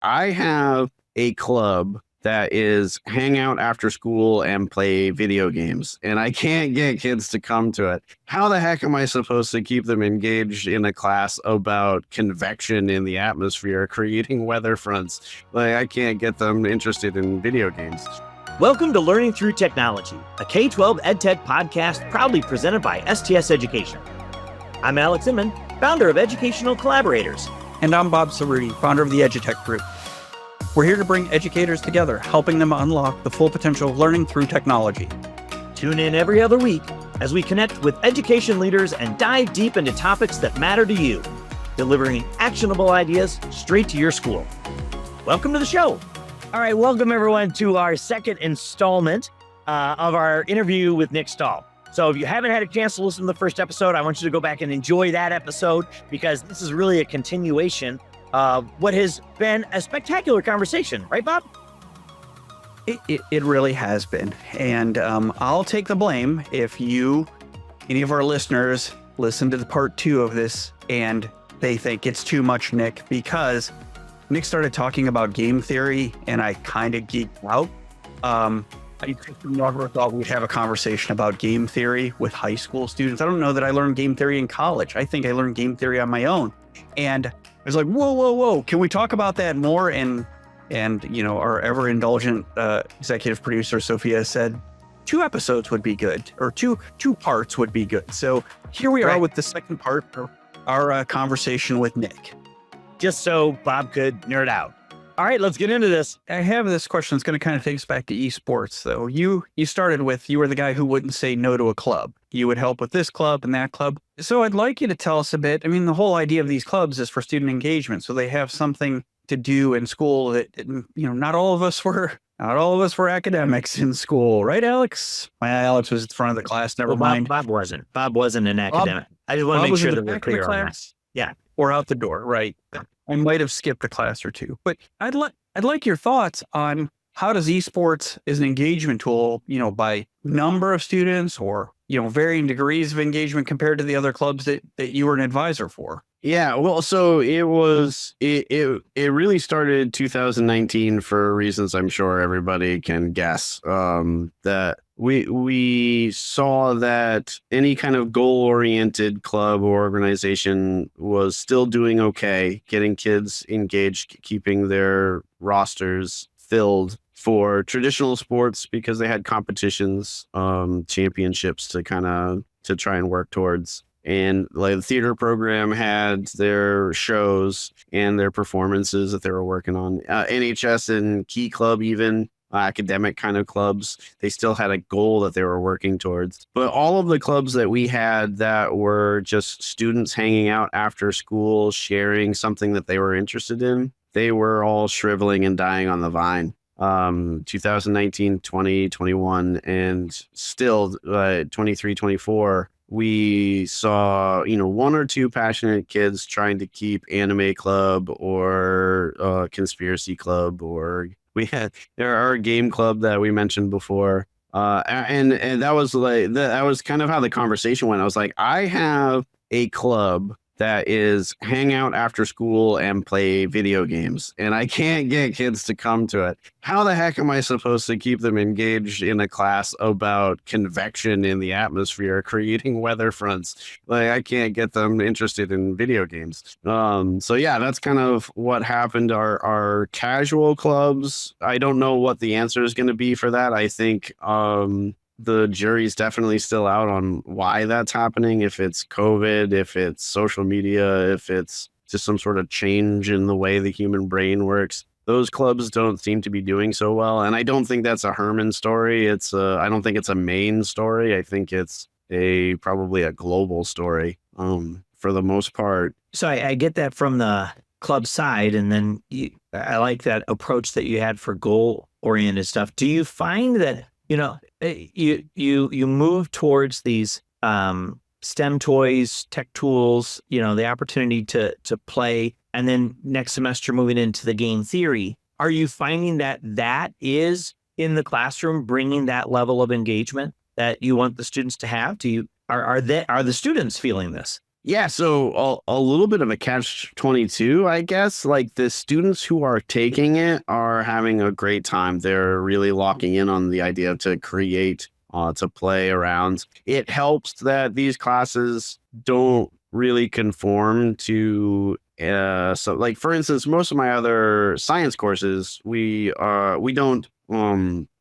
I have a club that is hang out after school and play video games, and I can't get kids to come to it. How the heck am I supposed to keep them engaged in a class about convection in the atmosphere, creating weather fronts? Like, I can't get them interested in video games. Welcome to Learning Through Technology, a K-12 EdTech podcast proudly presented by STS Education. I'm Alex Inman, founder of Educational Collaborators. And I'm Bob Cerruti, founder of the EduTech Group. We're here to bring educators together, helping them unlock the full potential of learning through technology. Tune in every other week as we connect with education leaders and dive deep into topics that matter to you, delivering actionable ideas straight to your school. Welcome to the show. All right, welcome everyone to our second installment of our interview with Nick Stahl. So if you haven't had a chance to listen to the first episode, I want you to go back and enjoy that episode because this is really a continuation of what has been a spectacular conversation. Right, Bob? It really has been. And I'll take the blame if any of our listeners, listen to the part 2 of this and they think it's too much, Nick, because Nick started talking about game theory and I kind of geeked out. I never thought we'd have a conversation about game theory with high school students. I don't know that I learned game theory in college. I think I learned game theory on my own. And I was like, whoa. Can we talk about that more? And our ever indulgent executive producer, Sophia, said 2 episodes would be good, or two parts would be good. So here we are with the second part of our conversation with Nick. Just so Bob could nerd out. All right, let's get into this. I have this question that's going to kind of take us back to esports, though. You started with, you were the guy who wouldn't say no to a club. You would help with this club and that club. So I'd like you to tell us a bit. I mean, the whole idea of these clubs is for student engagement. So they have something to do in school that, not all of us were academics in school. Right, Alex? Alex was at the front of the class. Never mind. Bob wasn't an academic. I just want to make sure that we're clear on that. Yeah. Or out the door, right? I might have skipped a class or two, but I'd like your thoughts on how does esports as an engagement tool, by number of students or, varying degrees of engagement compared to the other clubs that you were an advisor for? Yeah, well, so it really started 2019 for reasons I'm sure everybody can guess. That we saw that any kind of goal-oriented club or organization was still doing okay, getting kids engaged, keeping their rosters filled for traditional sports because they had competitions, championships to try and work towards. And like the theater program had their shows and their performances that they were working on. NHS and Key Club, even academic kind of clubs, they still had a goal that they were working towards. But all of the clubs that we had that were just students hanging out after school, sharing something that they were interested in, they were all shriveling and dying on the vine. 2019, 20, 21, and still 23, 24. We saw, 1 or 2 passionate kids trying to keep anime club or conspiracy club, or our game club that we mentioned before. And that was kind of how the conversation went. I was like, I have a club that is hang out after school and play video games, and I can't get kids to come to it. How the heck am I supposed to keep them engaged in a class about convection in the atmosphere, creating weather fronts? Like, I can't get them interested in video games. So yeah, that's kind of what happened. Our casual clubs, I don't know what the answer is going to be for that. I think the jury's definitely still out on why that's happening. If it's COVID, if it's social media, if it's just some sort of change in the way the human brain works. Those clubs don't seem to be doing so well. And I don't think that's a Hermon story. I don't think it's a Maine story. I think it's probably a global story for the most part. So I get that from the club side. And then I like that approach that you had for goal-oriented stuff. Do you find that, you move towards these STEM toys, tech tools, the opportunity to play, and then next semester moving into the game theory? Are you finding that is in the classroom bringing that level of engagement that you want the students to have? Are the students feeling this? Yeah, so a little bit of a catch-22, I guess. Like the students who are taking it are having a great time. They're really locking in on the idea to create, to play around. It helps that these classes don't really conform to so like for instance, most of my other science courses, we don't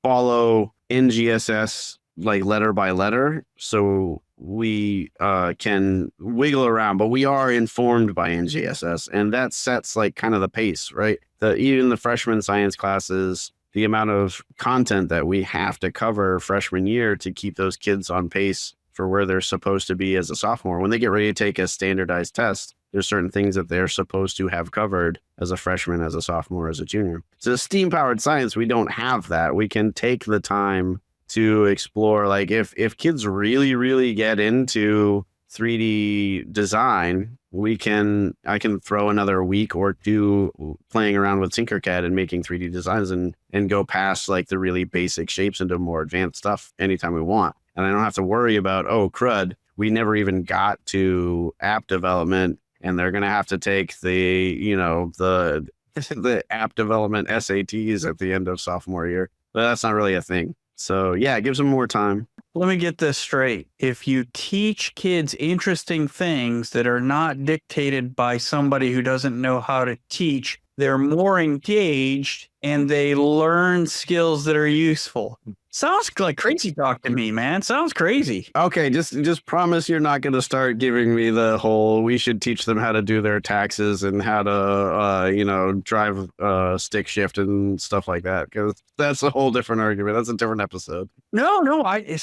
follow NGSS like letter by letter. So we can wiggle around, but we are informed by NGSS, and that sets like kind of the pace, right? Even the freshman science classes, the amount of content that we have to cover freshman year to keep those kids on pace for where they're supposed to be as a sophomore. When they get ready to take a standardized test, there's certain things that they're supposed to have covered as a freshman, as a sophomore, as a junior. So STEAM powered science, we don't have that. We can take the time to explore, like if kids really get into 3D design, I can throw another week or two playing around with Tinkercad and making 3D designs and go past like the really basic shapes into more advanced stuff anytime we want. And I don't have to worry about, oh crud, we never even got to app development, and they're going to have to take the app development SATs at the end of sophomore year. But that's not really a thing. So yeah, it gives them more time. Let me get this straight. If you teach kids interesting things that are not dictated by somebody who doesn't know how to teach, they're more engaged and they learn skills that are useful. Sounds like crazy talk to me, man. Sounds crazy. Okay, just promise you're not going to start giving me the whole we should teach them how to do their taxes and how to drive stick shift and stuff like that, because that's a whole different argument. That's a different episode. No, I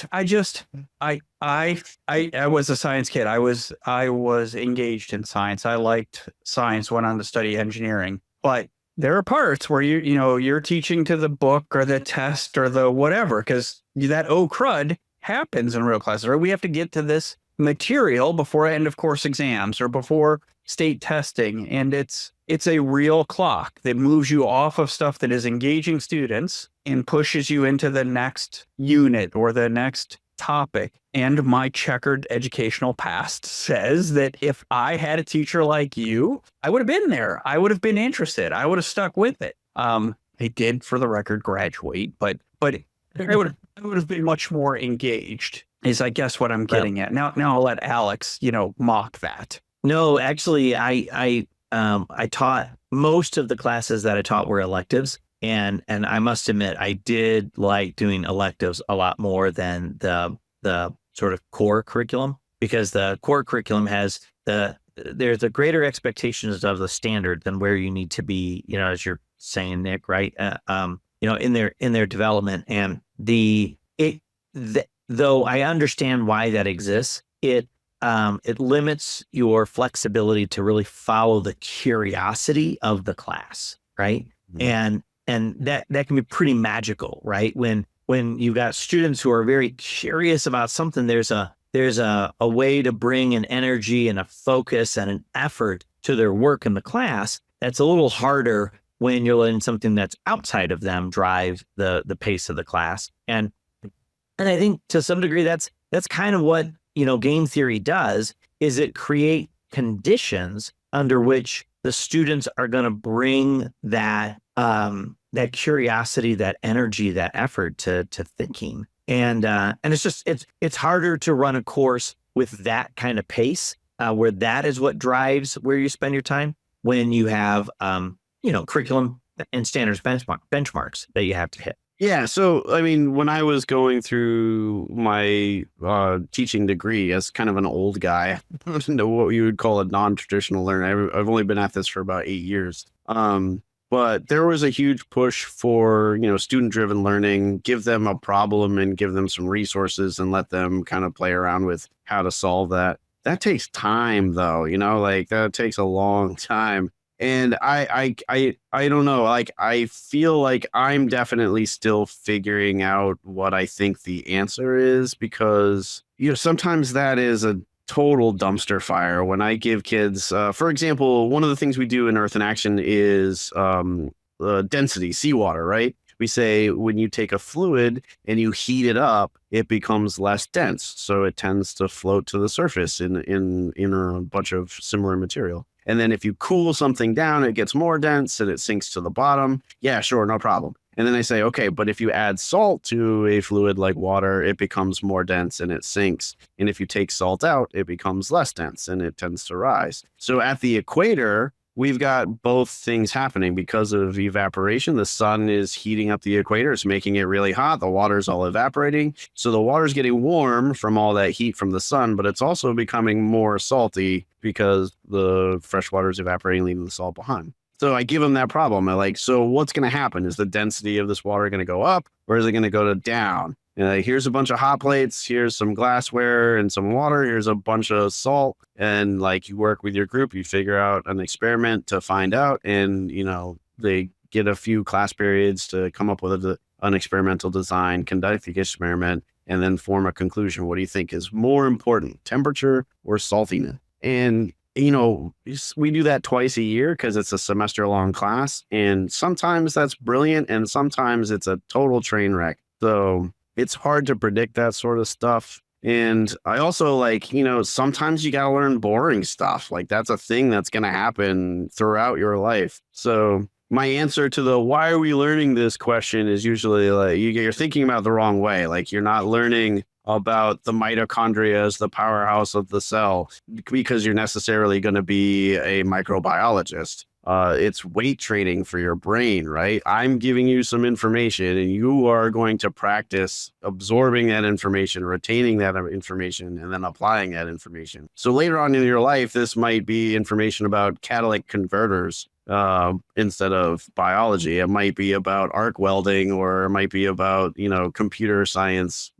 was a science kid. I was engaged in science. I liked science, went on to study engineering, but there are parts where you're teaching to the book or the test or the whatever, because that crud happens in real classes, right? We have to get to this material before end of course exams or before state testing. And it's a real clock that moves you off of stuff that is engaging students and pushes you into the next unit or the next topic. And my checkered educational past says that if I had a teacher like you, I would have been there. I would have been interested. I would have stuck with it. I did, for the record, graduate, but I would have been much more engaged, is I guess what I'm getting at. Now I'll let Alex, mock that. No, actually, I taught most of the classes that I taught were electives. And I must admit, I did like doing electives a lot more than the sort of core curriculum, because the core curriculum has there's a greater expectations of the standard than where you need to be, as you're saying, Nick, right? In their development. And though I understand why that exists, it limits your flexibility to really follow the curiosity of the class, right? Mm-hmm. And that can be pretty magical, right? When you've got students who are very curious about something, there's a way to bring an energy and a focus and an effort to their work in the class that's a little harder when you're letting something that's outside of them drive the pace of the class. And I think to some degree that's kind of what game theory does, is it create conditions under which the students are going to bring that curiosity, that energy, that effort to thinking. And it's harder to run a course with that kind of pace, where that is what drives where you spend your time, when you have, curriculum and standards benchmarks that you have to hit. Yeah. So, I mean, when I was going through my teaching degree as kind of an old guy, I don't know what you would call a non-traditional learner. I've only been at this for about 8 years. But there was a huge push for, student-driven learning, give them a problem and give them some resources and let them kind of play around with how to solve that. That takes time, though, that takes a long time. And I don't know, I feel like I'm definitely still figuring out what I think the answer is, because, sometimes that is a total dumpster fire when I give kids, for example, one of the things we do in Earth in Action is density, seawater, right? we say when you take a fluid and you heat it up, it becomes less dense. So it tends to float to the surface in a bunch of similar material. And then if you cool something down, it gets more dense and it sinks to the bottom. Yeah, sure, no problem. And then they say, okay, but if you add salt to a fluid like water, it becomes more dense and it sinks. And if you take salt out, it becomes less dense and it tends to rise. So at the equator, we've got both things happening because of evaporation. The sun is heating up the equator. It's making it really hot. The water's all evaporating. So the water's getting warm from all that heat from the sun, but it's also becoming more salty because the fresh water is evaporating, leaving the salt behind. So I give them that problem. I'm like, so what's going to happen? Is the density of this water going to go up or is it going to go down? And here's a bunch of hot plates. Here's some glassware and some water. Here's a bunch of salt. And like you work with your group, you figure out an experiment to find out. And, they get a few class periods to come up with an experimental design, conduct the experiment, and then form a conclusion. What do you think is more important, temperature or saltiness? And we do that twice a year because it's a semester long class. And sometimes that's brilliant. And sometimes it's a total train wreck. So it's hard to predict that sort of stuff. And I also sometimes you got to learn boring stuff. Like that's a thing that's going to happen throughout your life. So my answer to the why are we learning this question is usually like you're thinking about it the wrong way. Like you're not learning about the mitochondria as the powerhouse of the cell because you're necessarily going to be a microbiologist. It's weight training for your brain, right? I'm giving you some information and you are going to practice absorbing that information, retaining that information, and then applying that information. So later on in your life, this might be information about catalytic converters instead of biology. It might be about arc welding, or it might be about, computer science,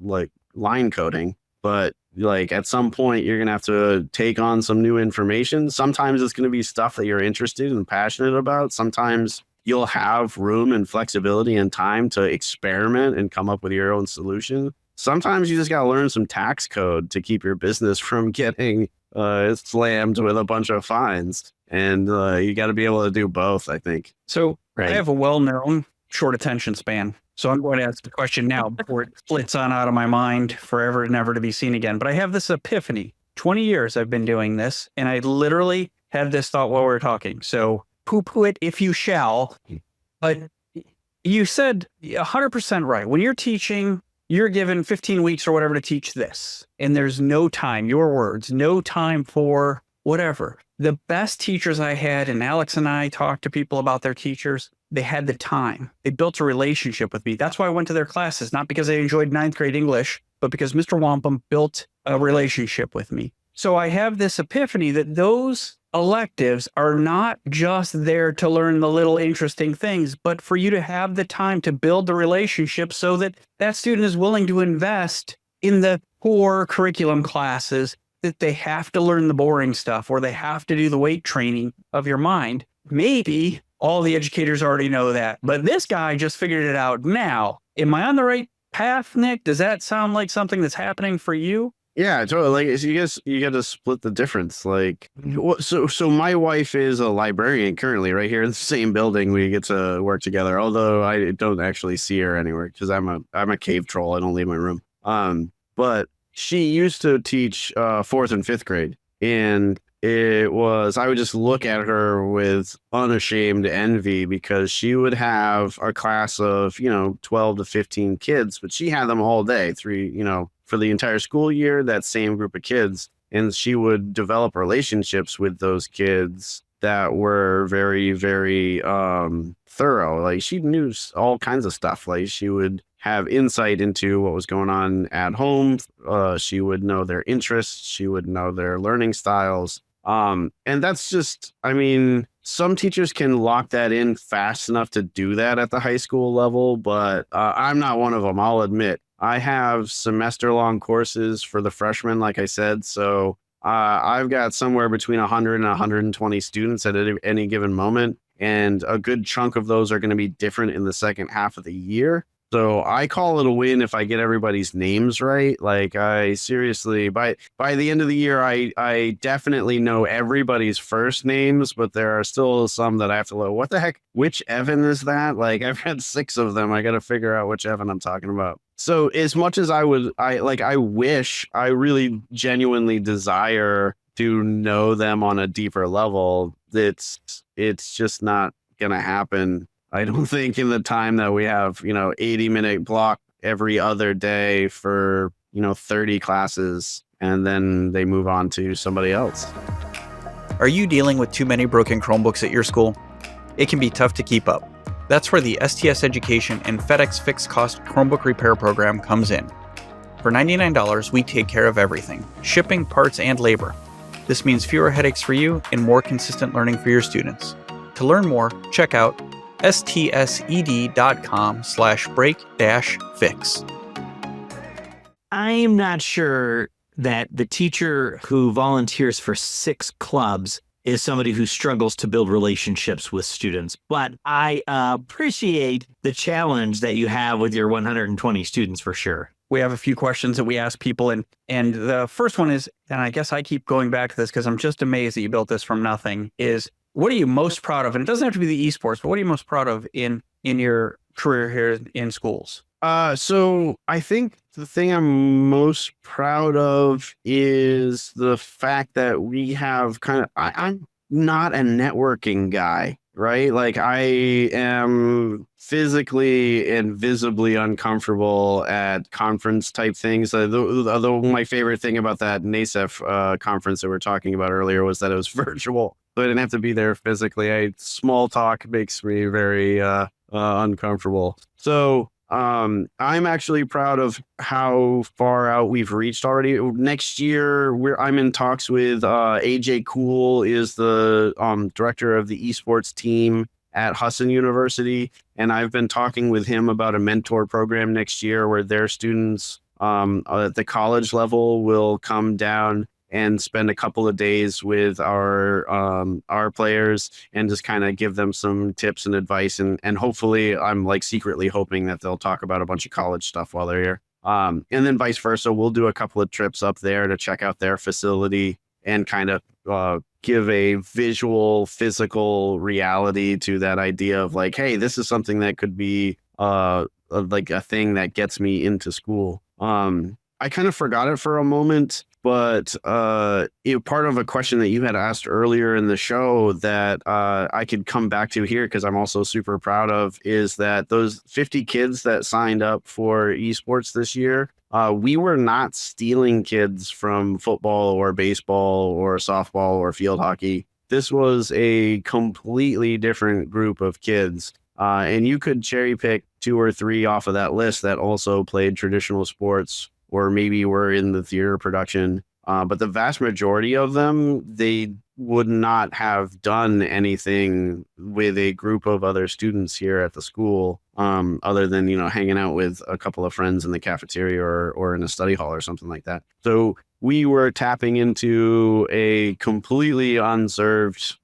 like line coding. But like at some point, you're going to have to take on some new information. Sometimes it's going to be stuff that you're interested and passionate about. Sometimes you'll have room and flexibility and time to experiment and come up with your own solution. Sometimes you just got to learn some tax code to keep your business from getting slammed with a bunch of fines. And you got to be able to do both, I think. So Right. I have a well-known short attention span. So I'm going to ask the question now before it splits on out of my mind forever and never to be seen again. But I have this epiphany. 20 years I've been doing this, and I literally had this thought while we were talking. So poo-poo it if you shall. But you said 100% right. When you're teaching, you're given 15 weeks or whatever to teach this. And there's no time, your words, no time for whatever. The best teachers I had, and Alex and I talked to people about their teachers, they had the time. They built a relationship with me. That's why I went to their classes, not because I enjoyed ninth grade English, but because Mr. Wampum built a relationship with me. So I have this epiphany that those electives are not just there to learn the little interesting things, but for you to have the time to build the relationship so that that student is willing to invest in the core curriculum classes, that they have to learn the boring stuff or they have to do the weight training of your mind. Maybe all the educators already know that, but this guy just figured it out now. Am I on the right path, Nick? Does that sound like something that's happening for you? Yeah, totally. Like, so you got to split the difference. Like, so my wife is a librarian currently, right here in the same building. We get to work together. Although I don't actually see her anywhere because I'm a cave troll. I don't leave my room. But she used to teach 4th and 5th grade, and I would just look at her with unashamed envy because she would have a class of 12 to 15 kids, but she had them all day, for the entire school year, that same group of kids. And she would develop relationships with those kids that were very, very thorough. Like she knew all kinds of stuff. Like she would have insight into what was going on at home. She would know their interests. She would know their learning styles. And that's just, some teachers can lock that in fast enough to do that at the high school level, but I'm not one of them, I'll admit. I have semester-long courses for the freshmen, like I said, so I've got somewhere between 100 and 120 students at any given moment, and a good chunk of those are going to be different in the second half of the year. So I call it a win if I get everybody's names right. Like I seriously, by the end of the year, I definitely know everybody's first names, but there are still some that I have to look. What the heck? Which Evan is that? Like I've had 6 of them. I got to figure out which Evan I'm talking about. So as much as I wish, I really genuinely desire to know them on a deeper level. It's just not gonna happen. I don't think in the time that we have, 80-minute block every other day for, 30 classes, and then they move on to somebody else. Are you dealing with too many broken Chromebooks at your school? It can be tough to keep up. That's where the STS Education and FedEx Fixed Cost Chromebook Repair Program comes in. For $99, we take care of everything: shipping, parts, and labor. This means fewer headaches for you and more consistent learning for your students. To learn more, check out stsed.com/break-fix. I'm not sure that the teacher who volunteers for 6 clubs is somebody who struggles to build relationships with students, but I appreciate the challenge that you have with your 120 students for sure. We have a few questions that we ask people, and the first one is, and I guess I keep going back to this because I'm just amazed that you built this from nothing, is what are you most proud of? And it doesn't have to be the esports, but what are you most proud of in your career here in schools? So I think the thing I'm most proud of is the fact that we have I'm not a networking guy, right? Like I am physically and visibly uncomfortable at conference type things. Although my favorite thing about that NASEF conference that we were talking about earlier was that it was virtual. So I didn't have to be there physically. Small talk makes me very uncomfortable. So I'm actually proud of how far out we've reached already. Next year, I'm in talks with AJ Cool, is the director of the Esports team at Husson University, and I've been talking with him about a mentor program next year where their students at the college level will come down and spend a couple of days with our players and just kind of give them some tips and advice. And hopefully I'm like secretly hoping that they'll talk about a bunch of college stuff while they're here. And then vice versa, we'll do a couple of trips up there to check out their facility and kind of give a visual, physical reality to that idea of like, hey, this is something that could be like a thing that gets me into school. I kind of forgot it for a moment, but part of a question that you had asked earlier in the show that I could come back to here because I'm also super proud of is that those 50 kids that signed up for esports this year, we were not stealing kids from football or baseball or softball or field hockey. This was a completely different group of kids. And you could cherry pick 2 or 3 off of that list that also played traditional sports or maybe were in the theater production. But the vast majority of them, they would not have done anything with a group of other students here at the school, other than, hanging out with a couple of friends in the cafeteria or in a study hall or something like that. So we were tapping into a completely unserved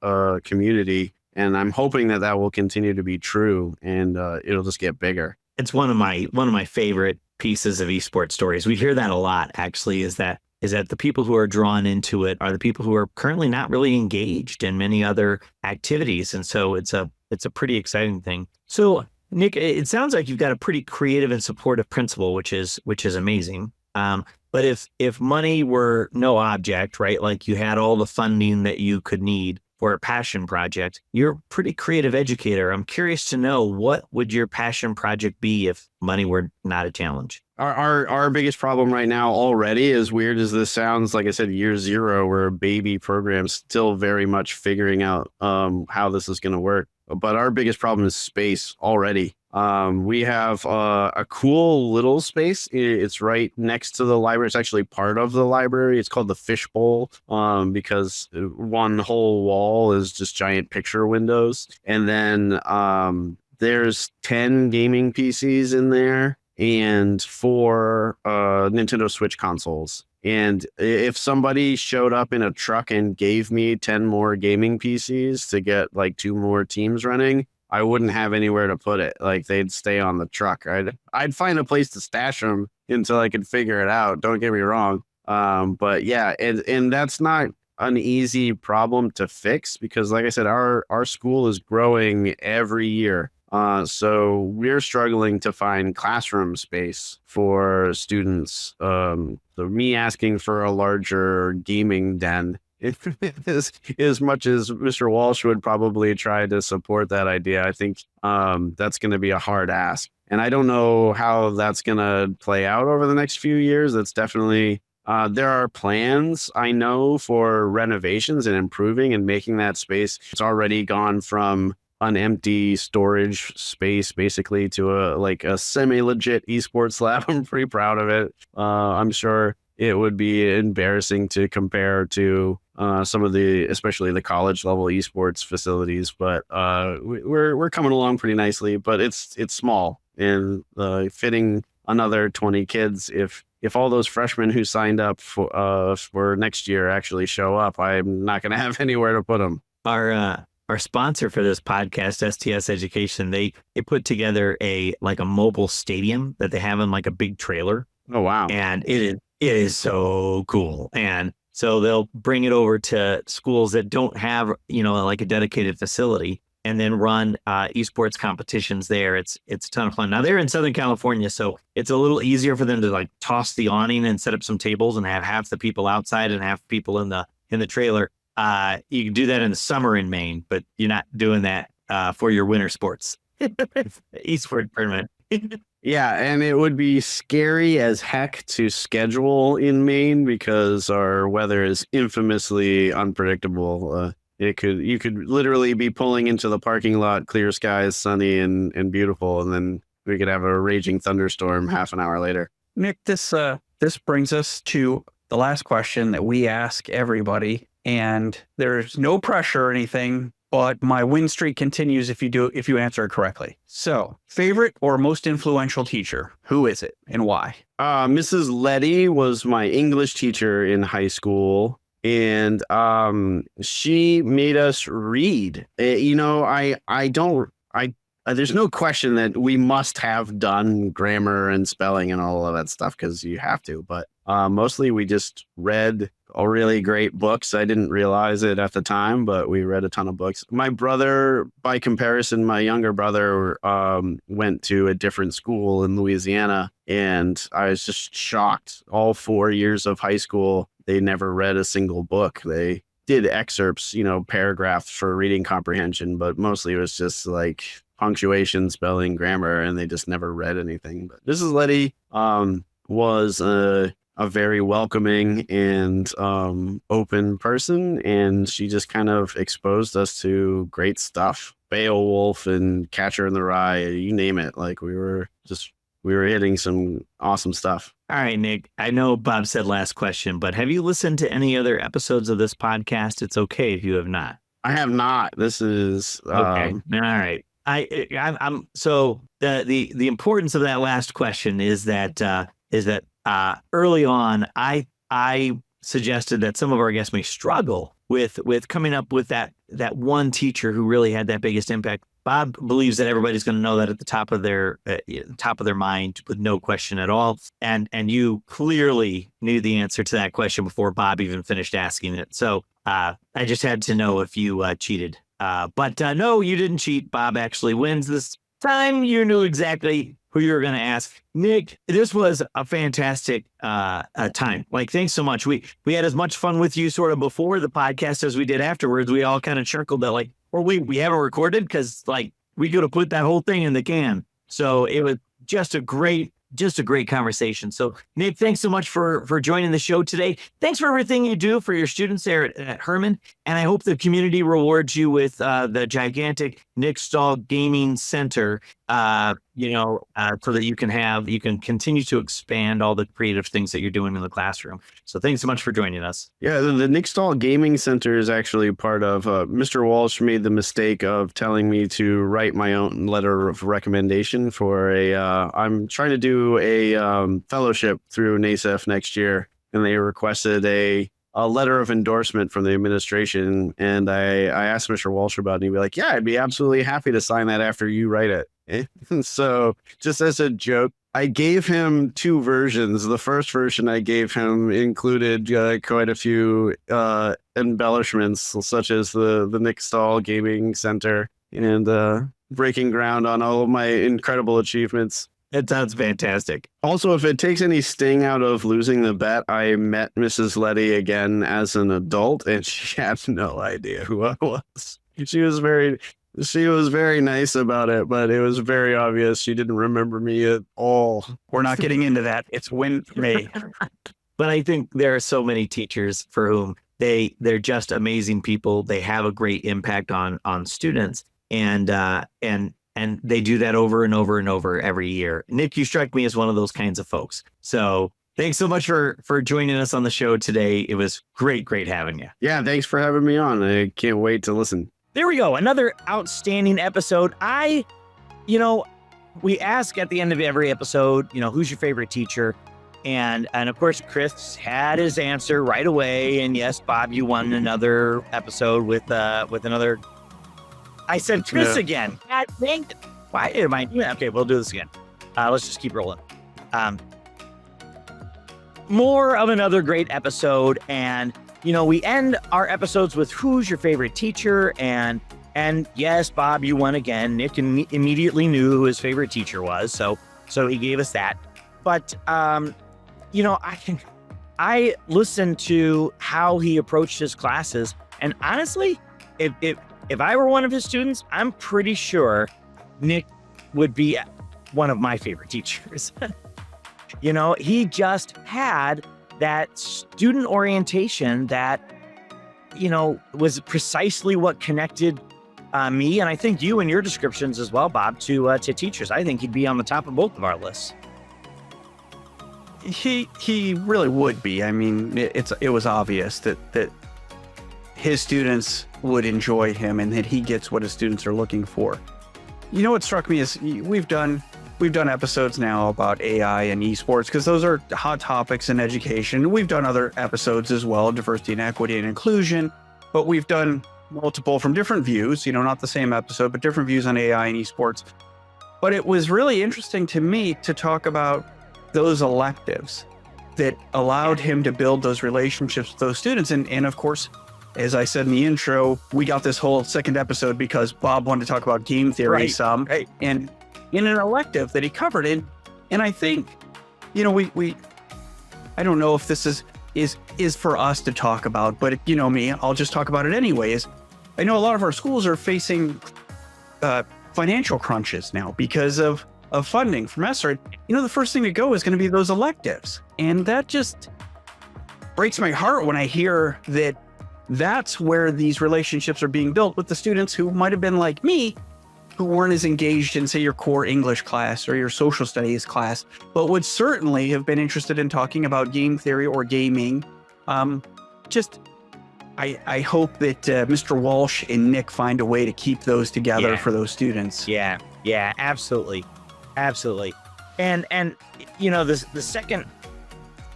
community. And I'm hoping that will continue to be true, and it'll just get bigger. It's one of my favorite pieces of esports stories. We hear that a lot, actually, is that the people who are drawn into it are the people who are currently not really engaged in many other activities. And so it's a pretty exciting thing. So Nick, it sounds like you've got a pretty creative and supportive principal, which is amazing. But if money were no object, right, like you had all the funding that you could need for a passion project, you're a pretty creative educator. I'm curious to know, what would your passion project be if money were not a challenge? Our biggest problem right now already, as weird as this sounds, like I said, year 0, we're a baby program, still very much figuring out how this is going to work. But our biggest problem is space already. We have a cool little space. It's right next to the library. It's actually part of the library. It's called the Fishbowl because one whole wall is just giant picture windows. And then there's 10 gaming PCs in there and 4 Nintendo Switch consoles. And if somebody showed up in a truck and gave me 10 more gaming PCs to get like 2 more teams running, I wouldn't have anywhere to put it. Like they'd stay on the truck. I'd find a place to stash them until I could figure it out. Don't get me wrong. But yeah, and that's not an easy problem to fix because like I said, our school is growing every year. So we're struggling to find classroom space for students. So me asking for a larger gaming den is as much as Mr. Walsh would probably try to support that idea. I think that's going to be a hard ask. And I don't know how that's going to play out over the next few years. That's definitely there are plans, I know, for renovations and improving and making that space. It's already gone from an empty storage space basically to a semi-legit esports lab. I'm pretty proud of it. I'm sure it would be embarrassing to compare to some of especially the college level esports facilities, but we're coming along pretty nicely. But it's small and fitting another 20 kids. If all those freshmen who signed up for next year actually show up, I'm not going to have anywhere to put them. Our sponsor for this podcast, STS Education, they put together a mobile stadium that they have in like a big trailer. Oh, wow. And it is so cool. And so they'll bring it over to schools that don't have, like a dedicated facility and then run esports competitions there. It's a ton of fun. Now they're in Southern California, so it's a little easier for them to like toss the awning and set up some tables and have half the people outside and half people in the trailer. You can do that in the summer in Maine, but you're not doing that for your winter sports. Eastward tournament. Yeah, and it would be scary as heck to schedule in Maine because our weather is infamously unpredictable. You could literally be pulling into the parking lot, clear skies, sunny and beautiful, and then we could have a raging thunderstorm half an hour later. Nick, this brings us to the last question that we ask everybody, and there's no pressure or anything, but my win streak continues if you answer it correctly. So, favorite or most influential teacher? Who is it and why? Mrs. Letty was my English teacher in high school, and she made us read. There's no question that we must have done grammar and spelling and all of that stuff because you have to, but mostly we just read really great books. I didn't realize it at the time, but we read a ton of books. My brother, by comparison, my younger brother went to a different school in Louisiana, and I was just shocked. All 4 years of high school, they never read a single book. They did excerpts, paragraphs for reading comprehension, but mostly it was just like punctuation, spelling, grammar, and they just never read anything. But Mrs. Letty was a very welcoming and open person, and she just kind of exposed us to great stuff. Beowulf and Catcher in the Rye, you name it. Like we were hitting some awesome stuff. All right, Nick, I know Bob said last question, but have you listened to any other episodes of this podcast? It's okay if you have not. I have not. This is okay. All right. I'm so the importance of that last question is that early on, I suggested that some of our guests may struggle with coming up with that one teacher who really had that biggest impact. Bob believes that everybody's going to know that at the top of their mind with no question at all. And you clearly knew the answer to that question before Bob even finished asking it. So I just had to know if you cheated. But no, you didn't cheat. Bob actually wins this time. You knew exactly who you were going to ask. Nick, this was a fantastic time. Like, thanks so much. We had as much fun with you sort of before the podcast as we did afterwards. We all kind of chuckled that we haven't recorded because we could have put that whole thing in the can. So it was just a great conversation. So Nick, thanks so much for joining the show today. Thanks for everything you do for your students there at Hermon. And I hope the community rewards you with the gigantic Nick Stahl Gaming Center, so that you can continue to expand all the creative things that you're doing in the classroom. So thanks so much for joining us. Yeah, the Nick Stahl Gaming Center is actually part of Mr. Walsh made the mistake of telling me to write my own letter of recommendation for I'm trying to do a fellowship through NASEF next year, and they requested a a letter of endorsement from the administration. And I asked Mr. Walsh about it, and he'd be like, yeah, I'd be absolutely happy to sign that after you write it. So just as a joke, I gave him 2 versions. The first version I gave him included quite a few embellishments, such as the Nick Stahl Gaming Center and breaking ground on all of my incredible achievements. That sounds fantastic. Also, if it takes any sting out of losing the bet, I met Mrs. Letty again as an adult, and she had no idea who I was. She was very nice about it, but it was very obvious she didn't remember me at all. We're not getting into that. It's when May. But I think there are so many teachers for whom they're just amazing people. They have a great impact on students, and they do that over and over and over every year. Nick, you struck me as one of those kinds of folks. So thanks so much for joining us on the show today. It was great having you. Yeah, thanks for having me on. I can't wait to listen. There we go. Another outstanding episode. We ask at the end of every episode, who's your favorite teacher? And of course, Chris had his answer right away. And yes, Bob, you won another episode with another. I said Chris again. God dang it. Why am I doing that? Okay, we'll do this again. Let's just keep rolling. More of another great episode. And, we end our episodes with who's your favorite teacher? And yes, Bob, you won again. Nick immediately knew who his favorite teacher was. So he gave us that. But, I listened to how he approached his classes. And honestly, if I were one of his students, I'm pretty sure Nick would be one of my favorite teachers. He just had that student orientation that, was precisely what connected me, and I think you and your descriptions as well, Bob, to teachers. I think he'd be on the top of both of our lists. He really would be. I mean, it was obvious that his students would enjoy him and that he gets what his students are looking for. What struck me is we've done episodes now about AI and esports because those are hot topics in education. We've done other episodes as well, diversity and equity and inclusion, but we've done multiple from different views, not the same episode, but different views on AI and esports. But it was really interesting to me to talk about those electives that allowed him to build those relationships with those students. And of course, as I said in the intro, we got this whole second episode because Bob wanted to talk about game theory some. Right. And in an elective that he covered in. And I think, we I don't know if this is for us to talk about, but me, I'll just talk about it anyways. I know a lot of our schools are facing financial crunches now because of funding from ESSER. The first thing to go is going to be those electives. And that just breaks my heart when I hear that that's where these relationships are being built with the students who might have been like me, who weren't as engaged in, say, your core English class or your social studies class, but would certainly have been interested in talking about game theory or gaming. I hope that Mr. Walsh and Nick find a way to keep those together for those students. Yeah, absolutely. Absolutely. And the second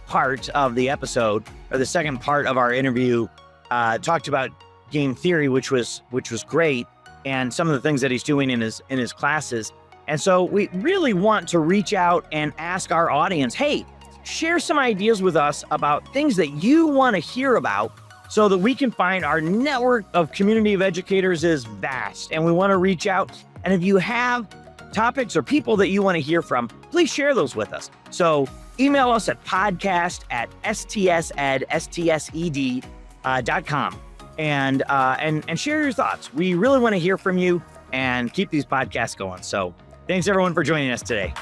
part of the episode, or the second part of our interview, talked about game theory, which was great, and some of the things that he's doing in his classes. And so we really want to reach out and ask our audience, hey, share some ideas with us about things that you want to hear about so that we can find our network of community of educators is vast, and we want to reach out. And if you have topics or people that you want to hear from, please share those with us. So email us at podcast@stsed.com and share your thoughts. We really want to hear from you and keep these podcasts going. So thanks everyone for joining us today.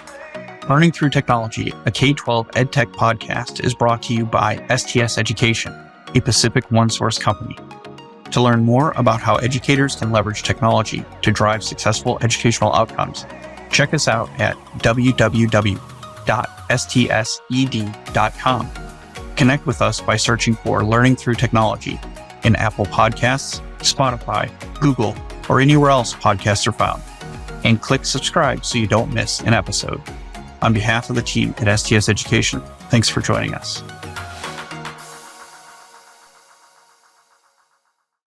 Learning Through Technology, a K-12 EdTech podcast, is brought to you by STS Education, a Pacific OneSource company. To learn more about how educators can leverage technology to drive successful educational outcomes, check us out at www.stsed.com. Connect with us by searching for Learning Through Technology in Apple Podcasts, Spotify, Google, or anywhere else podcasts are found. And click subscribe so you don't miss an episode. On behalf of the team at STS Education, thanks for joining us.